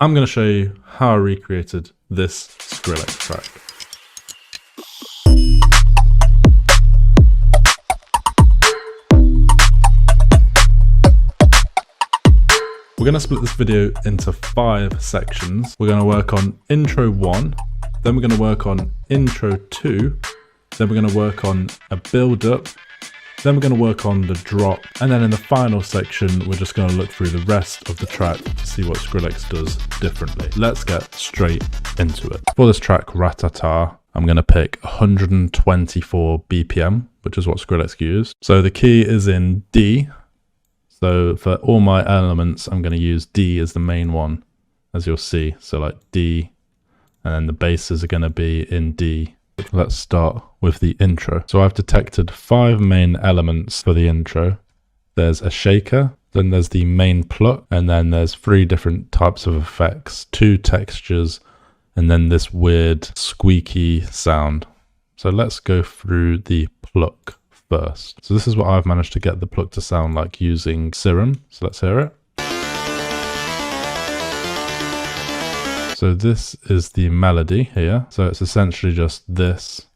I'm going to show you how I recreated this Skrillex track. We're going to split this video into 5 sections. We're going to work on intro 1, then we're going to work on intro 2, then we're going to work on a build up, then we're going to work on the drop, and then in the final section we're just going to look through the rest of the track to see what Skrillex does differently. Let's get straight into it. For this track, RATATA, I'm going to pick 124 BPM, which is what Skrillex used. So the key is in D. So for all my elements, I'm going to use D as the main one, as you'll see. So like D, and then the basses are going to be in D. Let's start with the intro. So I've detected 5 main elements for the intro. There's a shaker, then there's the main pluck, and then there's 3 different types of effects, 2 textures, and then this weird squeaky sound. So let's go through the pluck first. So this is what I've managed to get the pluck to sound like using Serum. So let's hear it. So this is the melody here. So it's essentially just this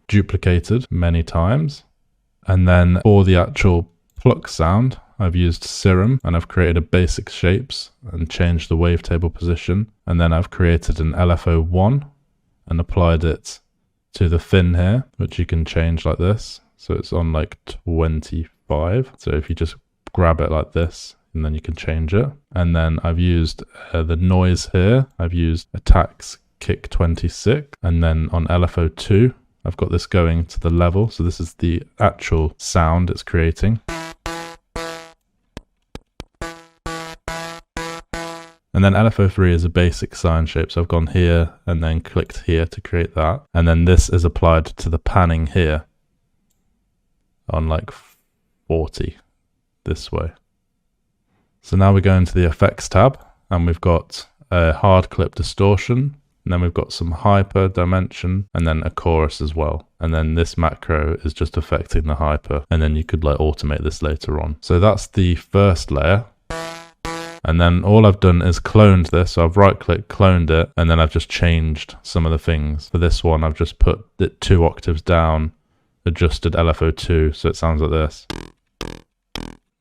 duplicated many times. And then for the actual pluck sound, I've used Serum and I've created a basic shapes and changed the wavetable position. And then I've created an LFO1 and applied it to the fin here, which you can change like this. So it's on like 25. So if you just grab it like this, and then you can change it. And then I've used the noise here. I've used attacks kick 26. And then on LFO2, I've got this going to the level. So this is the actual sound it's creating. And then LFO3 is a basic sine shape. So I've gone here and then clicked here to create that. And then this is applied to the panning here on like 40 this way. So now we go into the effects tab and we've got a hard clip distortion, and then we've got some hyper dimension and then a chorus as well. And then this macro is just affecting the hyper, and then you could like automate this later on. So that's the first layer. And then all I've done is cloned this. So I've right clicked, cloned it, and then I've just changed some of the things. For this one, I've just put it 2 octaves down, adjusted LFO2 so it sounds like this.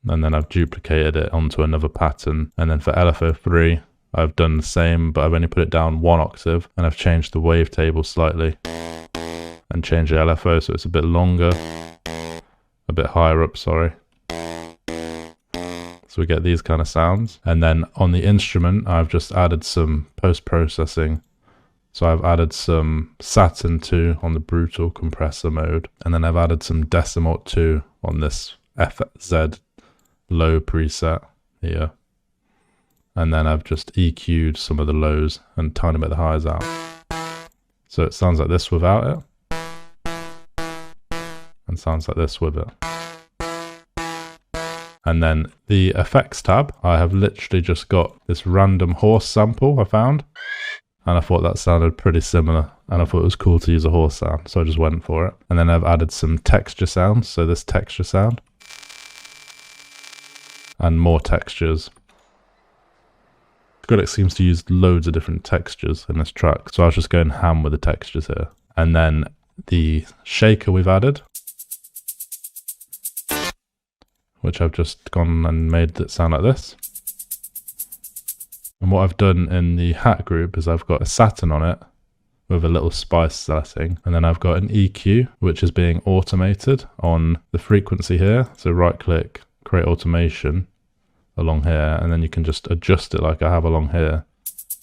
And then I've duplicated it onto another pattern. And then for LFO3, I've done the same, but I've only put it down 1 octave, and I've changed the wavetable slightly and changed the LFO so it's a bit longer, a bit higher up, sorry. So we get these kind of sounds. And then on the instrument, I've just added some post-processing. So I've added some Saturn 2 on the brutal compressor mode, and then I've added some Decimalt 2 on this FZ low preset here, and then I've just EQ'd some of the lows and tiny bit of the highs out, so it sounds like this without it and sounds like this with it. And then the effects tab, I have literally just got this random horse sample I found, and I thought that sounded pretty similar, and I thought it was cool to use a horse sound, so I just went for it. And then I've added some texture sounds, so this texture sound and more textures. Skrillex seems to use loads of different textures in this track, so I was just going ham with the textures here. And then the shaker we've added, which I've just gone and made it sound like this. And what I've done in the hat group is I've got a Saturn on it with a little spice setting, and then I've got an EQ which is being automated on the frequency here. So right click, create automation along here, and then you can just adjust it like I have along here,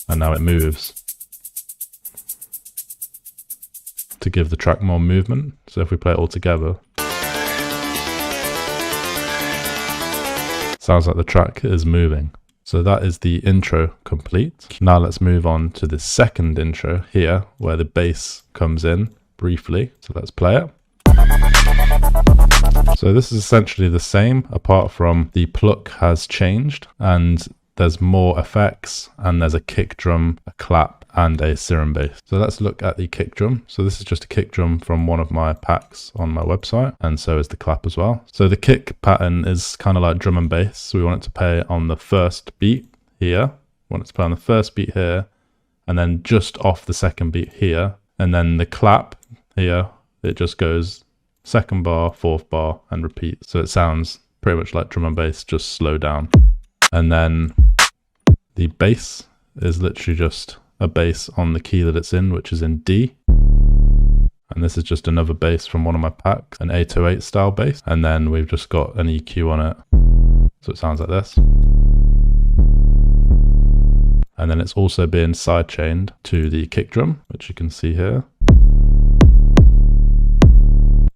and now it moves to give the track more movement. So if we play it all together, sounds like the track is moving. So that is the intro complete. Now let's move on to the second intro here, where the bass comes in briefly. So let's play it. So this is essentially the same, apart from the pluck has changed and there's more effects, and there's a kick drum, a clap, and a serum bass. So let's look at the kick drum. So this is just a kick drum from one of my packs on my website, and so is the clap as well. So the kick pattern is kind of like drum and bass. So we want it to play on the first beat here, want it to play on the first beat here, and then just off the second beat here, and then the clap here, it just goes second bar, fourth bar, and repeat. So it sounds pretty much like drum and bass, just slow down. And then the bass is literally just a bass on the key that it's in, which is in D. And this is just another bass from one of my packs, an 808 style bass. And then we've just got an EQ on it. So it sounds like this. And then it's also being sidechained to the kick drum, which you can see here.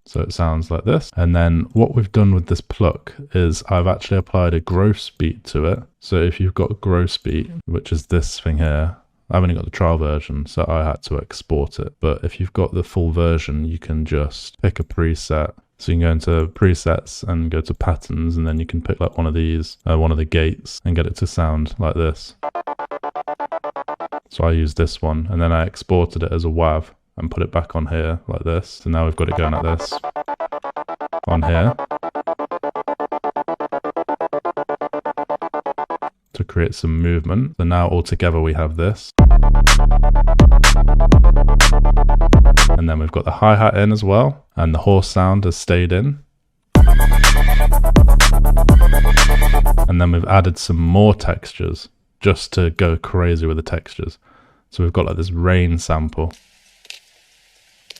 So it sounds like this. And then what we've done with this pluck is I've actually applied a gross beat to it. So if you've got a gross beat, which is this thing here, I've only got the trial version, so I had to export it. But if you've got the full version, you can just pick a preset. So you can go into presets and go to patterns, and then you can pick like one of these, one of the gates, and get it to sound like this. So I used this one, and then I exported it as a WAV and put it back on here like this. So now we've got it going like this on here to create some movement. So now all together we have this. And then we've got the hi-hat in as well, and the horse sound has stayed in. And then we've added some more textures just to go crazy with the textures. So we've got like this rain sample,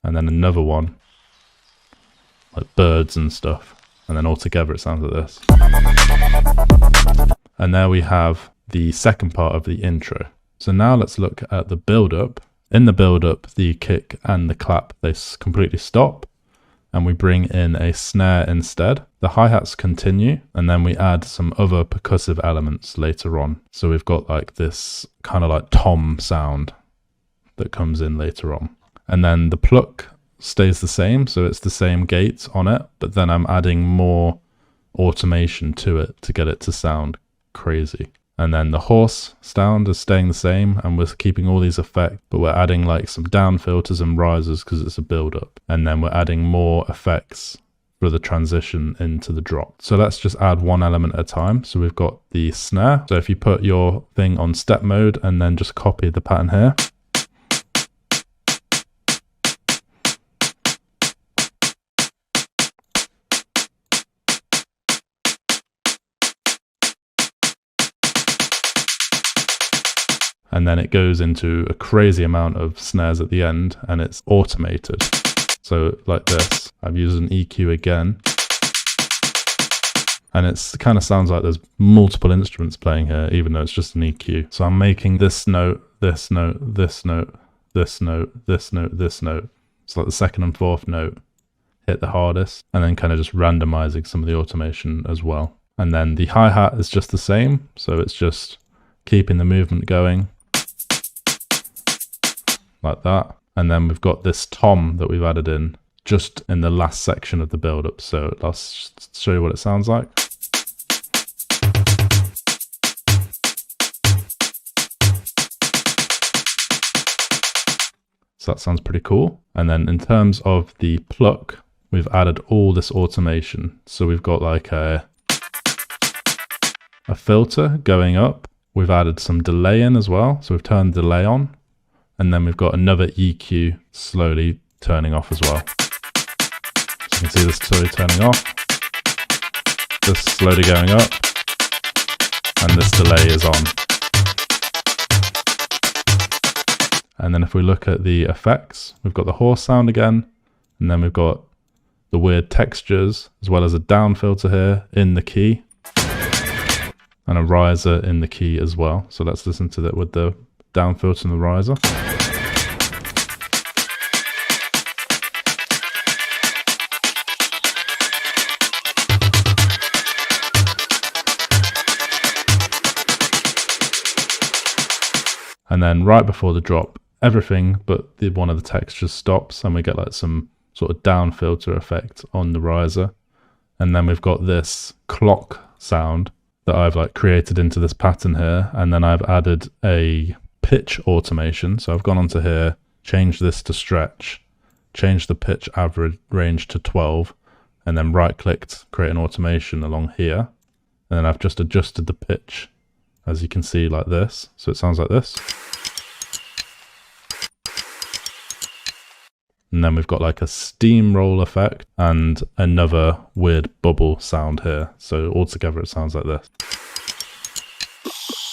and then another one like birds and stuff, and then all together it sounds like this. And there we have the second part of the intro. So now let's look at the build-up. In the build-up, the kick and the clap, they completely stop, and we bring in a snare instead. The hi-hats continue, and then we add some other percussive elements later on. So we've got like this kind of like tom sound that comes in later on. And then the pluck stays the same, so it's the same gate on it, but then I'm adding more automation to it to get it to sound crazy. And then the horse sound is staying the same, and we're keeping all these effects, but we're adding like some down filters and risers because it's a build up. And then we're adding more effects for the transition into the drop. So let's just add one element at a time. So we've got the snare. So if you put your thing on step mode and then just copy the pattern here. And then it goes into a crazy amount of snares at the end, and it's automated. So like this, I've used an EQ again. And it kind of sounds like there's multiple instruments playing here, even though it's just an EQ. So I'm making this note, this note, this note, this note, this note, this note. It's like the second and fourth note hit the hardest, and then kind of just randomizing some of the automation as well. And then the hi-hat is just the same. So it's just keeping the movement going. Like that. And then we've got this tom that we've added in just in the last section of the build-up. So let's show you what it sounds like. So that sounds pretty cool. And then in terms of the pluck, we've added all this automation. So we've got like a filter going up. We've added some delay in as well. So we've turned delay on. And then we've got another EQ slowly turning off as well. So you can see this slowly turning off, this slowly going up, and this delay is on. And then if we look at the effects, we've got the horse sound again, and then we've got the weird textures, as well as a down filter here in the key, and a riser in the key as well. So let's listen to that with the down filter and the riser. And then right before the drop, everything but one of the textures stops, and we get like some sort of down filter effect on the riser. And then we've got this clock sound that I've like created into this pattern here, and then I've added a pitch automation. So I've gone onto here, changed this to stretch, changed the pitch average range to 12, and then right clicked, create an automation along here. And then I've just adjusted the pitch as you can see, like this. So it sounds like this. And then we've got like a steamroll effect and another weird bubble sound here. So altogether it sounds like this.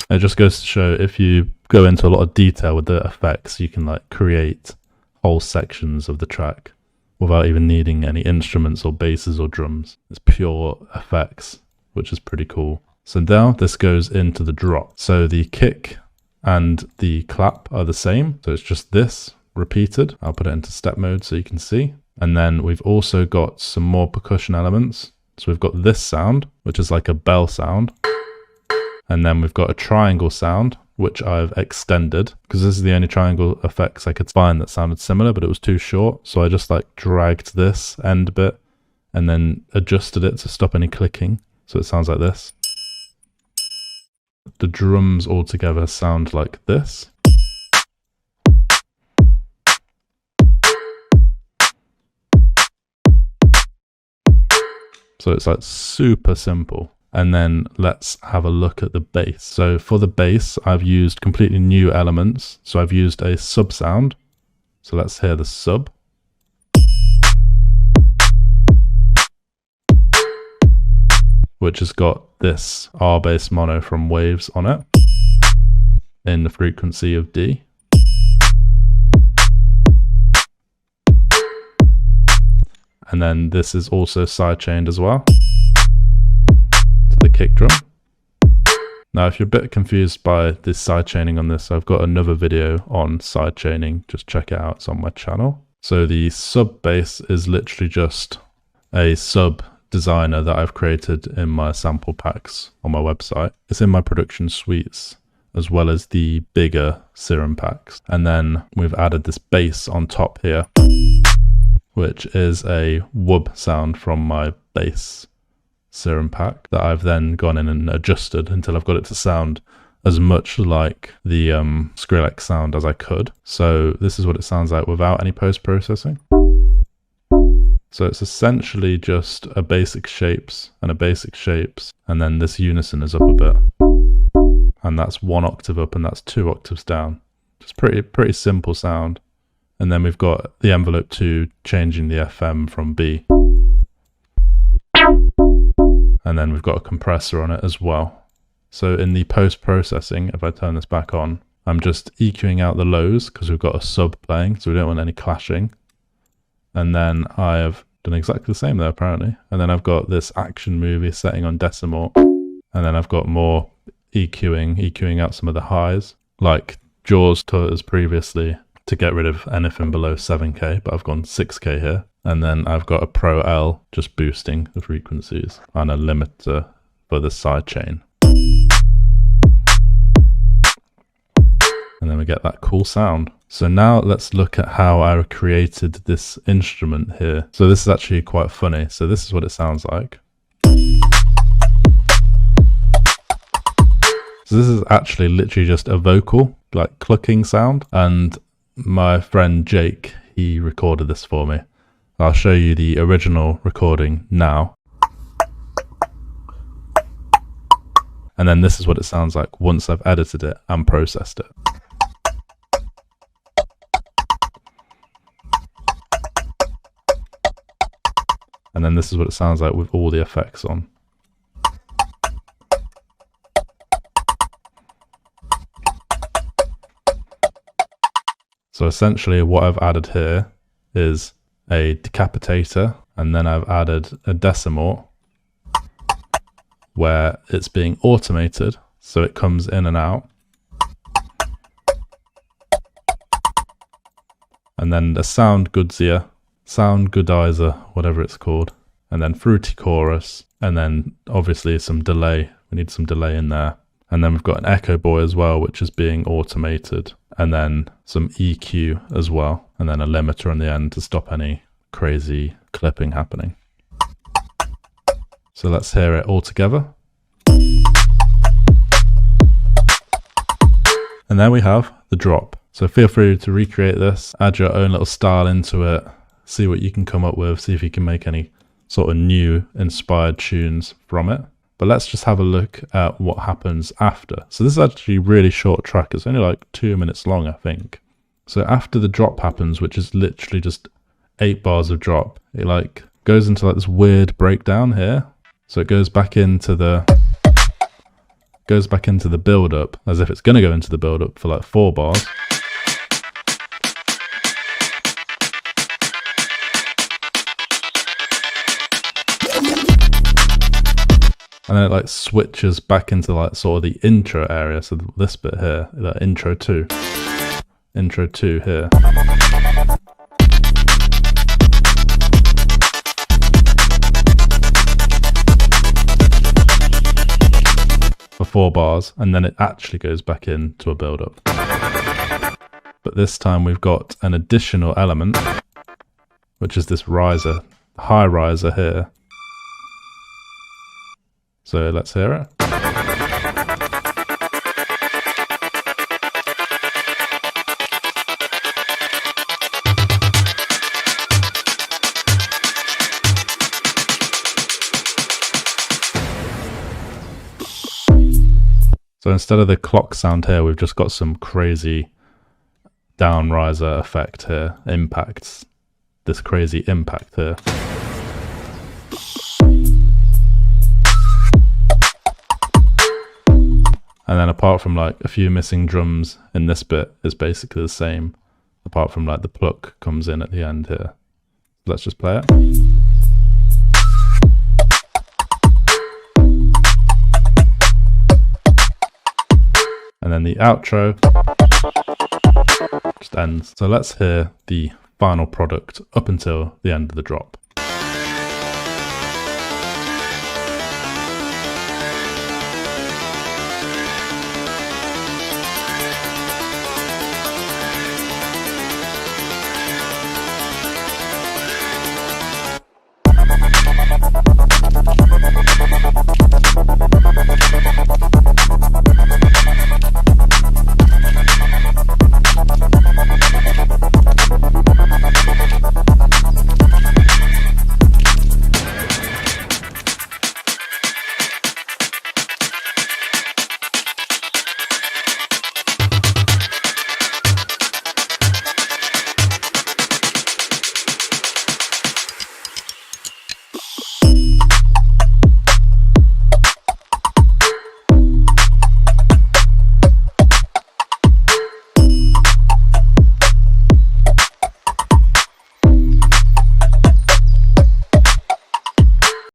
It just goes to show if you go into a lot of detail with the effects, you can like create whole sections of the track without even needing any instruments or basses or drums. It's pure effects, which is pretty cool. So now this goes into the drop. So the kick and the clap are the same. So it's just this repeated. I'll put it into step mode so you can see. And then we've also got some more percussion elements. So we've got this sound, which is like a bell sound. And then we've got a triangle sound, which I've extended because this is the only triangle effects I could find that sounded similar, but it was too short. So I just like dragged this end a bit and then adjusted it to stop any clicking. So it sounds like this. The drums all together sound like this. So it's like super simple. And then let's have a look at the bass. So for the bass, I've used completely new elements. So I've used a sub sound. So let's hear the sub. Which has got this R bass mono from Waves on it in the frequency of D. And then this is also sidechained as well to the kick drum. Now, if you're a bit confused by the sidechaining on this, I've got another video on sidechaining. Just check it out, it's on my channel. So the sub bass is literally just a sub designer that I've created in my sample packs on my website. It's in my production suites as well as the bigger serum packs. And then we've added this bass on top here, which is a whoop sound from my bass serum pack that I've then gone in and adjusted until I've got it to sound as much like the Skrillex sound as I could. So this is what it sounds like without any post-processing. So it's essentially just a basic shapes and a basic shapes, and then this unison is up a bit. And that's 1 octave up and that's 2 octaves down. Just pretty simple sound. And then we've got the envelope 2 changing the FM from B. And then we've got a compressor on it as well. So in the post-processing, if I turn this back on, I'm just EQing out the lows because we've got a sub playing, so we don't want any clashing. And then I have done exactly the same there apparently. And then I've got this action movie setting on decimal. And then I've got more EQing out some of the highs, like Jaws taught us previously to get rid of anything below 7K, but I've gone 6K here. And then I've got a Pro L just boosting the frequencies and a limiter for the sidechain. And then we get that cool sound. So now let's look at how I created this instrument here. So this is actually quite funny. So this is what it sounds like. So this is actually literally just a vocal, like clucking sound. And my friend Jake, he recorded this for me. I'll show you the original recording now. And then this is what it sounds like once I've edited it and processed it. And then this is what it sounds like with all the effects on. So essentially what I've added here is a decapitator, and then I've added a decimal where it's being automated, so it comes in and out. And then a sound goodizer, whatever it's called, and then fruity chorus, and then obviously some delay. We need some delay in there. And then we've got an echo boy as well, which is being automated, and then some EQ as well, and then a limiter on the end to stop any crazy clipping happening. So let's hear it all together. And there we have the drop. So feel free to recreate this, add your own little style into it, see what you can come up with, see if you can make any sort of new inspired tunes from it. But let's just have a look at what happens after. So this is actually a really short track. It's only like 2 minutes long, I think. So after the drop happens, which is literally just 8 bars of drop, it like goes into like this weird breakdown here. So it goes back into the build up as if it's going to go into the build up for like 4 bars. And then it like switches back into like sort of the intro area. So this bit here, that intro 2 here. For 4 bars, and then it actually goes back into a build up. But this time we've got an additional element, which is this riser, high riser here. So let's hear it. So instead of the clock sound here, we've just got some crazy down riser effect here, impacts, this crazy impact here. And then apart from like a few missing drums in this bit, is basically the same, apart from like the pluck comes in at the end here. Let's just play it. And then the outro just ends. So let's hear the final product up until the end of the drop.